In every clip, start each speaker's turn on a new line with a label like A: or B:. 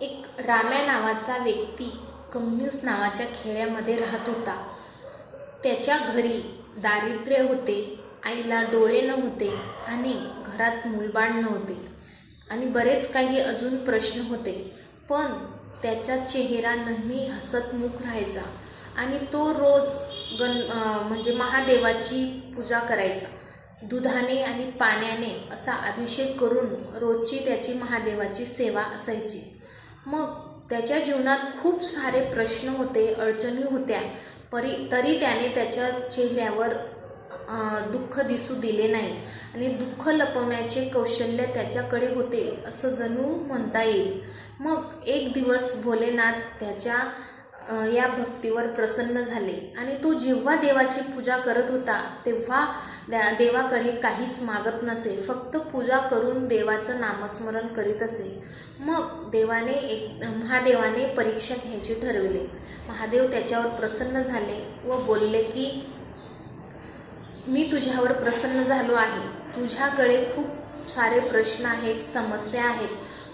A: एक राम्या नावाचा व्यक्ती कम्युनिस्ट नावाच्या खेड्यामध्ये राहत होता. त्याच्या घरी दारिद्र्य होते, आईला डोळे नव्हते आणि घरात मूलबाळ नव्हते आणि बरेच काही अजून प्रश्न होते. पण त्याचा चेहरा नेहमी हसतमुख राहायचा आणि तो रोज म्हणजे महादेवाची पूजा करायचा. दुधाने आणि पाण्याने असा अभिषेक करून रोजची त्याची महादेवाची सेवा असायची. मग त्याच्या जीवनात खूप सारे प्रश्न होते, अडचणी होत्या, तरी त्याने त्याच्या चेहऱ्यावर दुःख दिसू दिले नाही आणि दुःख लपवण्याचे कौशल्य त्याच्याकडे होते असं जणू म्हणता येईल. मग एक दिवस भोलेनाथ त्याच्या या भक्तीवर प्रसन्न झाले आणि तो जेव्हा देवाची पूजा करत होता तेव्हा देवाकडे काहीच मागत नसे, फक्त पूजा करून देवाचं नामस्मरण करीत असे. मग महादेवाने परीक्षा घ्यायची ठरविले. महादेव त्याच्यावर प्रसन्न झाले व बोलले की मी तुझ्यावर प्रसन्न झालो आहे. तुझ्याकडे खूप सारे प्रश्न आहेत, समस्या आहेत,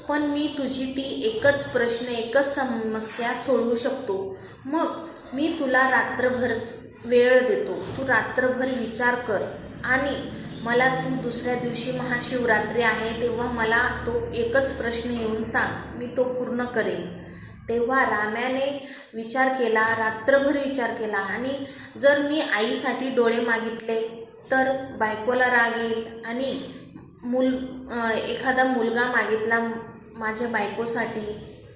A: पण मी तुझी ती एकच समस्या सोडवू शकतो. मग मी तुला रात्रभर वेळ देतो. तू रात्रभर विचार कर आणि मला तू दुसऱ्या दिवशी महाशिवरात्री आहे तेव्हा मला तो एकच प्रश्न येऊन सांग, मी तो पूर्ण करेन. तेव्हा राम्याने विचार केला, रात्रभर विचार केला आणि जर मी आईसाठी डोळे मागितले तर बायकोला राग येईल आणि एखादा मुलगा मागितला माझ्या बायकोसाठी,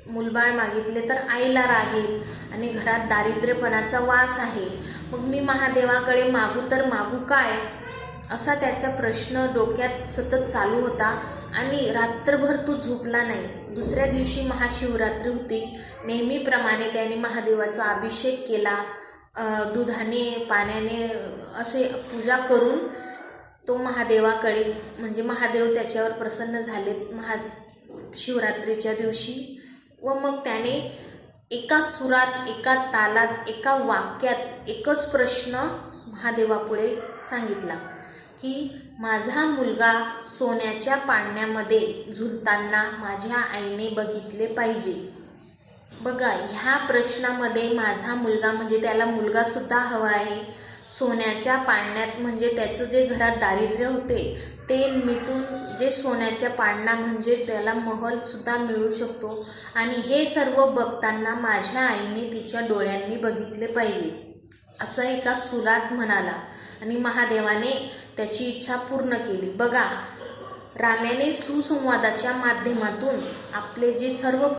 A: मूलबाळ मागितले तर आईला राग येईल आणि घरात दारिद्र्यपणाचा वास आहे. मग मी महादेवाकडे मागू तर मागू काय, असा त्याचा प्रश्न डोक्यात सतत चालू होता आणि रात्रभर तो झोपला नाही. दुसऱ्या दिवशी महाशिवरात्री होती. नेहमीप्रमाणे त्याने महादेवाचा अभिषेक केला. दुधाने पाण्याने असे पूजा करून तो महादेवाकडे म्हणजे महादेव त्याच्यावर प्रसन्न झाले शिवरात्रीच्या दिवशी. व मग त्याने एका सुरात, एका तालात, एका वाक्यात एकच प्रश्न महादेवापुढे सांगितला की माझा मुलगा सोन्याच्या पाळण्यामध्ये झुलताना माझ्या आईने बघितले पाहिजे. बघा, ह्या प्रश्नामध्ये माझा मुलगा म्हणजे त्याला मुलगासुद्धा हवा आहे. सोन्याच्या पाळण्यात म्हणजे त्याचं जे घरात दारिद्र्य होते ते मिटून जे सोन्याच्या पाळणा म्हणजे त्याला महलसुद्धा मिळू शकतो आणि हे सर्व बघताना माझ्या आईने तिच्या डोळ्यांनी बघितले पाहिजे, असं एका सुरात म्हणाला आणि महादेवाने त्याची इच्छा पूर्ण केली. बघा, राम्याने सुसंवादाच्या माध्यमातून आपले जे सर्व